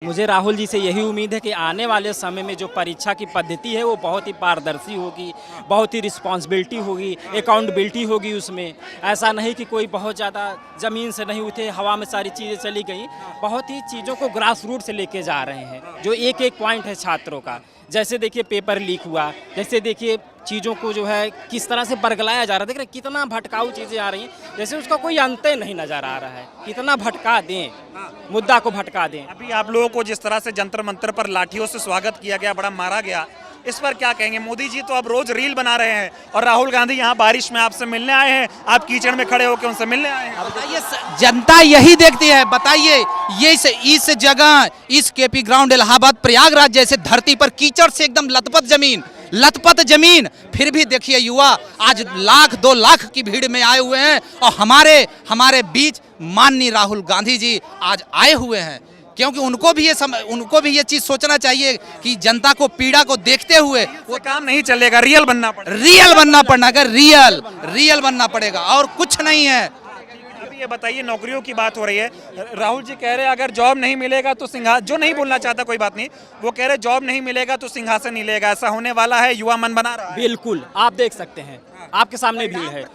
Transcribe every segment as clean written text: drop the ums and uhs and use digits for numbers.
मुझे राहुल जी से यही उम्मीद है कि आने वाले समय में जो परीक्षा की पद्धति है वो बहुत ही पारदर्शी होगी, बहुत ही रिस्पॉन्सिबिलिटी होगी, अकाउंटेबिलिटी होगी उसमें। ऐसा नहीं कि कोई बहुत ज़्यादा ज़मीन से नहीं उठे, हवा में सारी चीज़ें चली गई। बहुत ही चीज़ों को ग्रास रूट से लेके जा रहे हैं, जो एक एक पॉइंट है छात्रों का। जैसे देखिए पेपर लीक हुआ, जैसे देखिए चीज़ों को जो है किस तरह से बरगलाया जा रहा है। देख रहे कितना भटकाऊ चीज़ें आ रही हैं, जैसे उसका कोई अंत नहीं नज़र आ रहा है। कितना भटका दें, मुद्दा को भटका दें। अभी आप लोगों को जिस तरह से जंतर मंतर पर लाठियों से स्वागत किया गया, बड़ा मारा गया, इस पर क्या कहेंगे? मोदी जी तो अब रोज रील बना रहे हैं और राहुल गांधी यहाँ बारिश में आपसे मिलने आए हैं, आप कीचड़ में खड़े होकर उनसे मिलने आए हैं। बताइए जनता यही देखती है। बताइए ये इस जगह, इस केपी ग्राउंड इलाहाबाद प्रयागराज जैसे धरती पर कीचड़ से एकदम लथपथ जमीन, फिर भी देखिए युवा आज 1-2 लाख की भीड़ में आए हुए हैं और हमारे बीच माननीय राहुल गांधी जी आज आए हुए हैं। क्योंकि उनको भी ये चीज सोचना चाहिए कि जनता को पीड़ा को देखते हुए वो काम नहीं चलेगा, रियल बनना पड़ेगा और कुछ नहीं है। अभी ये बताइए, नौकरियों की बात हो रही है, राहुल जी कह रहे हैं अगर जॉब नहीं मिलेगा तो सिंहासन, जो नहीं बोलना चाहता कोई बात नहीं, वो कह रहे जॉब नहीं मिलेगा तो सिंहासन नहीं लेगा। ऐसा होने वाला है, युवा मन बना रहा है। बिल्कुल, आप देख सकते हैं, आपके सामने भीड़ है,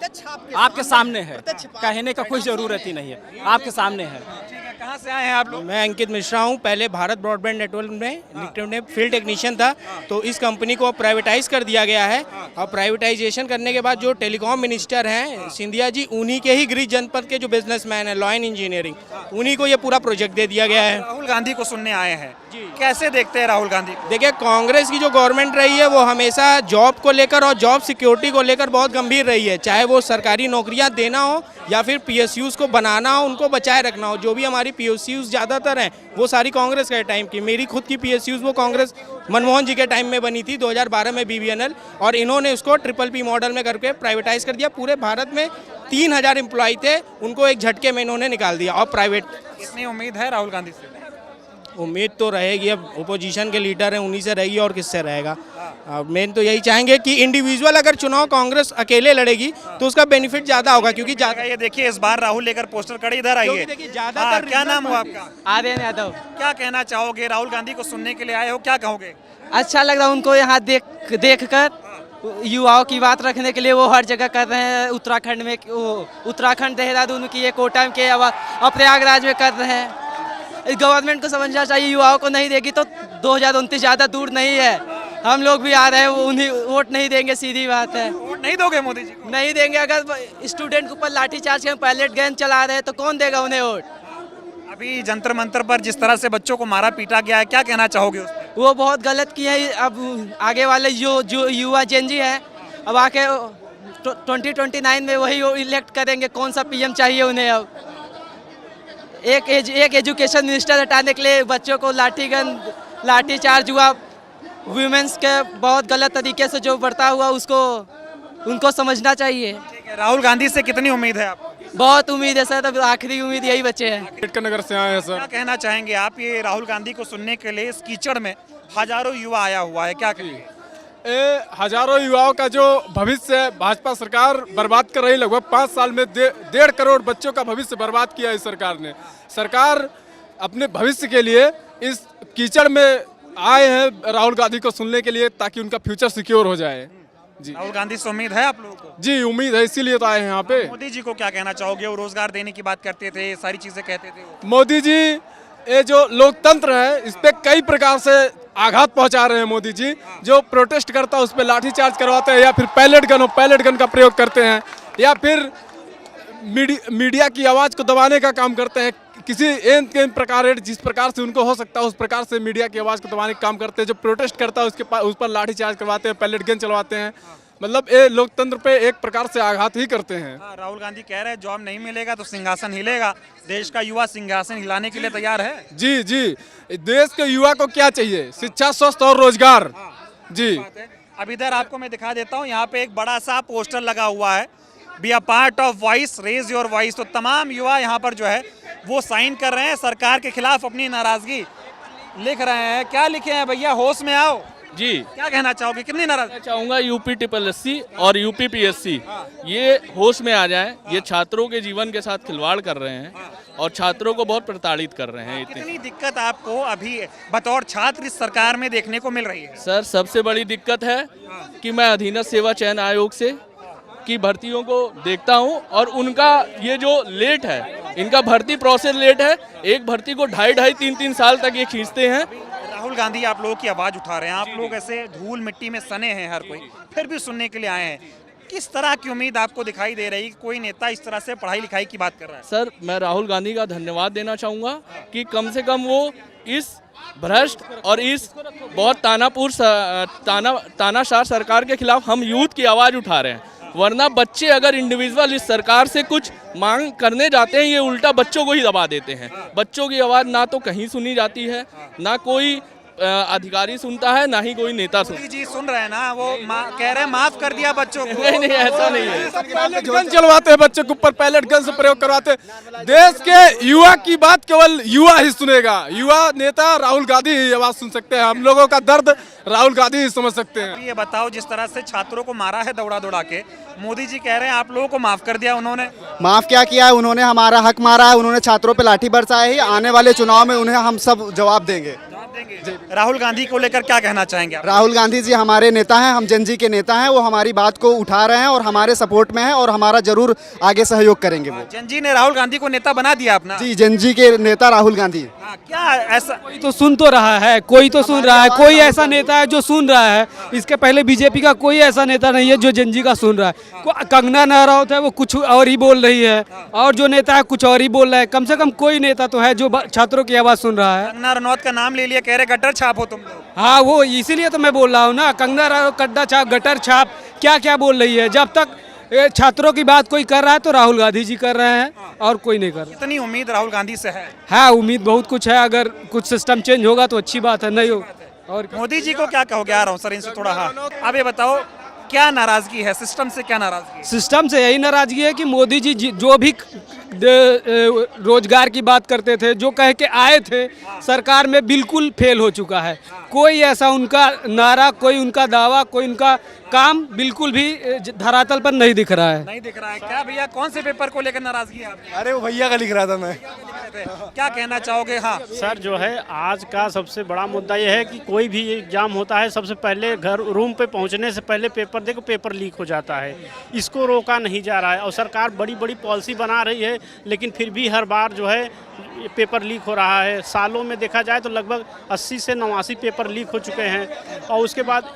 आपके सामने है, कहने का कोई जरूरत ही नहीं है, आपके सामने है। कहाँ से आए हैं आप लोग? मैं अंकित मिश्रा हूँ। पहले भारत ब्रॉडबैंड नेटवर्क में फील्ड टेक्नीशियन था, तो इस कंपनी को प्राइवेटाइज कर दिया गया है। और प्राइवेटाइजेशन करने के बाद जो टेलीकॉम मिनिस्टर हैं सिंधिया जी, उन्हीं के ही गृह जनपद के जो बिजनेसमैन है लॉयन इंजीनियरिंग, उन्हीं को ये पूरा प्रोजेक्ट दे दिया गया है। राहुल गांधी को सुनने आए हैं, कैसे देखते हैं राहुल गांधी? देखिए, कांग्रेस की जो गवर्नमेंट रही है वो हमेशा जॉब को लेकर और जॉब सिक्योरिटी को लेकर बहुत गंभीर रही है। चाहे वो सरकारी नौकरियां देना हो या फिर पीएसयूज को बनाना हो, उनको बचाए रखना हो। जो भी हमारी पीएसयूज ज़्यादातर हैं वो सारी कांग्रेस के टाइम की। मेरी खुद की पीएसयूज वो कांग्रेस मनमोहन जी के टाइम में बनी थी 2012 में बीबीएनएल, और इन्होंने उसको PPP मॉडल में करके प्राइवेटाइज कर दिया। पूरे भारत में 3000 एम्प्लॉय थे, उनको एक झटके में इन्होंने निकाल दिया। और प्राइवेट इतनी उम्मीद है राहुल गांधी से? उम्मीद तो रहेगी, अब ओपोजिशन के लीडर हैं, उन्हीं से रहेगी और किससे रहेगा। मेन तो यही चाहेंगे कि इंडिविजुअल अगर चुनाव कांग्रेस अकेले लड़ेगी तो उसका बेनिफिट ज्यादा होगा। क्योंकि ज्यादा ये देखिए इस बार राहुल लेकर पोस्टर खड़े इधर आइए। ज्यादातर क्या नाम हो आपका? आर्यन यादव। क्या कहना चाहोगे? राहुल गांधी को सुनने के लिए आए हो, क्या कहोगे? अच्छा लग रहा है उनको यहाँ देख कर। युवाओं की बात रखने के लिए वो हर जगह कर रहे हैं। उत्तराखंड में, उत्तराखंड देहरादून की, ये कोटा के, और प्रयागराज में कर रहे हैं। गवर्नमेंट को समझना चाहिए, युवाओं को नहीं देगी तो 2029 ज़्यादा दूर नहीं है। हम लोग भी आ रहे हैं, उन्हीं वोट नहीं देंगे, सीधी बात है। वोट नहीं दोगे मोदी जी को? नहीं देंगे। अगर स्टूडेंट के ऊपर लाठीचार्ज के पैलेट गन चला रहे हैं तो कौन देगा उन्हें वोट? अभी जंतर मंतर पर जिस तरह से बच्चों को मारा पीटा गया है, क्या कहना चाहोगे उस पर? वो बहुत गलत किया है। अब आगे वाले जो युवा जेनजी हैं, अब आके 2029 में वही इलेक्ट करेंगे कौन सा पीएम चाहिए उन्हें। अब एक एजुकेशन मिनिस्टर हटाने के लिए बच्चों को लाठीचार्ज हुआ, वुमेन्स के बहुत गलत तरीके से जो बर्ताव हुआ उनको समझना चाहिए। राहुल गांधी से कितनी उम्मीद है आपको? बहुत उम्मीद है सर, अब आखिरी उम्मीद यही बचे हैं। नगर से आए हैं सर। क्या कहना चाहेंगे आप? ये राहुल गांधी को सुनने के लिए इस कीचड़ में हजारों युवा आया हुआ है, क्या कहेंगे? हजारों युवाओं का जो भविष्य है भाजपा सरकार बर्बाद कर रही। लगभग 5 साल में 1.5 करोड़ बच्चों का भविष्य बर्बाद किया इस सरकार ने। सरकार अपने भविष्य के लिए इस कीचड़ में आए हैं राहुल गांधी को सुनने के लिए, ताकि उनका फ्यूचर सिक्योर हो जाए। जी, राहुल गांधी से उम्मीद है आप लोगों को? जी उम्मीद है, इसीलिए तो आए हैं यहाँ पे। मोदी जी को क्या कहना चाहोगे? वो रोजगार देने की बात करते थे, सारी चीजें कहते थे वो। मोदी जी ये जो लोकतंत्र है इस पे कई प्रकार से आघात पहुंचा रहे हैं मोदी जी। जो प्रोटेस्ट करता है उस पर लाठीचार्ज करवाते हैं, या फिर पैलेट गन का प्रयोग करते हैं, या फिर मीडिया की आवाज़ को दबाने का काम करते हैं। किसी प्रकार जिस प्रकार से उनको हो सकता है उस प्रकार से मीडिया की आवाज़ को दबाने का काम करते हैं। जो प्रोटेस्ट करता है उस पर लाठीचार्ज करवाते हैं, पैलेट गन चलवाते हैं। मतलब ये लोकतंत्र पे एक प्रकार से आघात ही करते हैं। राहुल गांधी कह रहे हैं जॉब नहीं मिलेगा तो सिंहासन हिलेगा। देश का युवा सिंहासन हिलाने के लिए तैयार है। जी जी, देश के युवा को क्या चाहिए? शिक्षा, स्वास्थ्य और रोजगार। जी, अब इधर आपको मैं दिखा देता हूँ, यहाँ पे एक बड़ा सा पोस्टर लगा हुआ है, be a part of voice, raise your voice. तो तमाम युवा यहाँ पर जो है वो साइन कर रहे हैं, सरकार के खिलाफ अपनी नाराजगी लिख रहे हैं। क्या लिखे हैं भैया? होश में आओ। जी, क्या कहना चाहोगे? कितनी नाराज? चाहूँगा UPSSC और UPPSC ये होश में आ जाए। ये छात्रों के जीवन के साथ खिलवाड़ कर रहे हैं और छात्रों को बहुत प्रताड़ित कर रहे हैं इतने। कितनी दिक्कत आपको अभी बतौर छात्र इस सरकार में देखने को मिल रही है? सर सबसे बड़ी दिक्कत है कि मैं अधीनस्थ सेवा चयन आयोग से की भर्तियों को देखता हूं और उनका ये जो लेट है, इनका भर्ती प्रोसेस लेट है। एक भर्ती को 2.5-3 साल तक ये खींचते हैं। राहुल गांधी आप लोगों की आवाज उठा रहे हैं, आप लोग ऐसे धूल मिट्टी में सने हैं, हर कोई फिर भी सुनने के लिए आए हैं। किस तरह की उम्मीद आपको दिखाई दे रही, कोई नेता इस तरह से पढ़ाई लिखाई की बात कर रहा है? सर मैं राहुल गांधी का धन्यवाद देना चाहूँगा कि कम से कम वो इस भ्रष्ट और इस बहुत तानाशाह सरकार के खिलाफ हम यूथ की आवाज़ उठा रहे हैं। वरना बच्चे अगर इंडिविजुअल इस सरकार से कुछ मांग करने जाते हैं, ये उल्टा बच्चों को ही दबा देते हैं। बच्चों की आवाज़ ना तो कहीं सुनी जाती है, ना कोई अधिकारी सुनता है, ना ही कोई नेता सुनता है। जी सुन रहे हैं ना, वो कह रहे हैं माफ कर दिया बच्चों को। नहीं ऐसा नहीं है। पैलेट गन चलवाते हैं बच्चे के ऊपर, पैलेट गन से प्रयोग करवाते हैं। देश के युवा की बात केवल युवा ही सुनेगा। युवा नेता राहुल गांधी ही आवाज सुन सकते हैं। हम लोगों का दर्द राहुल गांधी ही समझ सकते हैं। ये बताओ, जिस तरह से छात्रों को मारा है दौड़ा दौड़ा के, मोदी जी कह रहे हैं आप लोगों को माफ कर दिया उन्होंने। माफ क्या किया है उन्होंने? हमारा हक मारा है उन्होंने, छात्रों पे लाठी बरसाया है। आने वाले चुनाव में उन्हें हम सब जवाब देंगे। राहुल गांधी को लेकर क्या कहना चाहेंगे आप? राहुल गांधी जी हमारे नेता हैं, हम जन जी के नेता हैं। वो हमारी बात को उठा रहे हैं और हमारे सपोर्ट में हैं और हमारा जरूर आगे सहयोग करेंगे वो। जन जी ने राहुल गांधी को नेता बना दिया अपना। जी, जन जी के नेता राहुल गांधी। क्या ऐसा? कोई तो सुन तो रहा है, कोई तो सुन रहा है, कोई ऐसा नेता है जो सुन रहा है। इसके पहले बीजेपी का कोई ऐसा नेता नहीं है जो जन जी का सुन रहा है। कंगना रनौत है, वो कुछ और ही बोल रही है, और जो नेता है कुछ और ही बोल रहा है। कम से कम कोई नेता तो है जो छात्रों की आवाज सुन रहा है। कंगना रनौत का नाम ले लिया, कह रहे गटर छाप हो तुम लोग। हाँ, वो इसीलिए तो मैं बोल रहा हूँ ना, कंगना रनौत कड्डा छाप, गटर छाप, क्या क्या बोल रही है। जब तक छात्रों की बात कोई कर रहा है तो राहुल गांधी जी कर रहे हैं और कोई नहीं कर रहा। कितनी उम्मीद राहुल गांधी से है? हाँ, उम्मीद बहुत कुछ है। अगर कुछ सिस्टम चेंज होगा तो अच्छी बात है, नहीं हो और मोदी जी को क्या कहोगे? आ रहा हूँ सर इनसे थोड़ा। हाँ, अब ये बताओ, क्या नाराजगी है सिस्टम से? क्या नाराजगी है? सिस्टम से यही नाराजगी है कि मोदी जी जो भी रोजगार की बात करते थे, जो कह के आए थे, सरकार में बिल्कुल फेल हो चुका है। कोई ऐसा उनका नारा, कोई उनका दावा, कोई उनका काम बिल्कुल भी धरातल पर नहीं दिख रहा है। नहीं दिख रहा है क्या भैया? कौन से पेपर को लेकर नाराजगी है आपकी? अरे वो भैया का लिख रहा था मैं। क्या कहना चाहोगे? हाँ सर, जो है आज का सबसे बड़ा मुद्दा यह है कि कोई भी एग्जाम होता है, सबसे पहले घर रूम पे पहुंचने से पहले पेपर देखो, पेपर लीक हो जाता है। इसको रोका नहीं जा रहा है और सरकार बड़ी बड़ी पॉलिसी बना रही है, लेकिन फिर भी हर बार जो है पेपर लीक हो रहा है। सालों में देखा जाए तो लगभग 80 से 89 पेपर लीक हो चुके हैं। और उसके बाद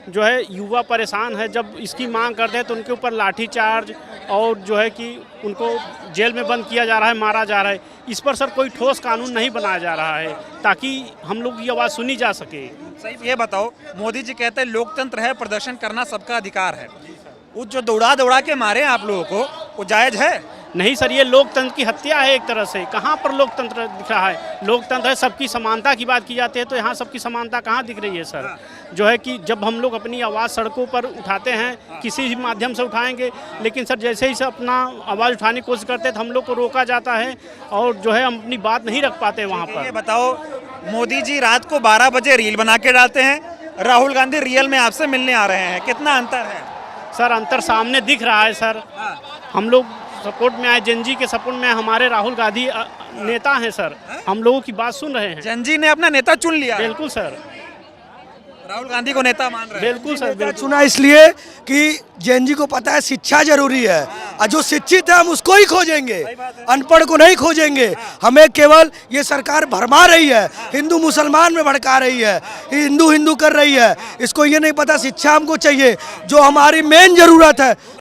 जो है युवा परेशान है। जब इसकी मांग करते हैं तो उनके ऊपर लाठीचार्ज और जो है कि उनको जेल में बंद किया जा रहा है, मारा जा रहा है। इस पर सर कोई ठोस कानून नहीं बनाया जा रहा है ताकि हम लोग की आवाज़ सुनी जा सके। सही। ये बताओ, मोदी जी कहते हैं लोकतंत्र है, प्रदर्शन करना सबका अधिकार है। वो जो दौड़ा दौड़ा के मारे आप लोगों को, वो जायज है? नहीं सर, ये लोकतंत्र की हत्या है एक तरह से। कहाँ पर लोकतंत्र दिख रहा है? लोकतंत्र है, सबकी समानता की बात की जाती है, तो यहाँ सबकी समानता कहाँ दिख रही है सर? जो है कि जब हम लोग अपनी आवाज़ सड़कों पर उठाते हैं, किसी भी माध्यम से उठाएंगे, लेकिन सर जैसे ही से अपना आवाज़ उठाने की कोशिश करते हैं तो हम लोग को रोका जाता है और जो है हम अपनी बात नहीं रख पाते वहाँ पर। ये बताओ, मोदी जी रात को 12 बजे रील बना के डालते हैं, राहुल गांधी रियल में आपसे मिलने आ रहे हैं, कितना अंतर है? सर अंतर सामने दिख रहा है सर। हम लोग सपोर्ट में आए, जन जी के सपोर्ट में हमारे राहुल गांधी नेता हैं सर, हम लोगों की बात सुन रहे हैं। जन जी ने अपना नेता चुन लिया? बिल्कुल सर, राहुल गांधी को नेता मान रहे हैं? बिल्कुल सर, बिल्कुल। चुना इसलिए कि जैन जी को पता है शिक्षा जरूरी है, और जो शिक्षित है हम उसको ही खोजेंगे, अनपढ़ को नहीं खोजेंगे। हमें केवल ये सरकार भरमा रही है, हिंदू मुसलमान में भड़का रही है, हिंदू हिंदू कर रही है। इसको ये नहीं पता शिक्षा हमको चाहिए, जो हमारी मेन जरूरत है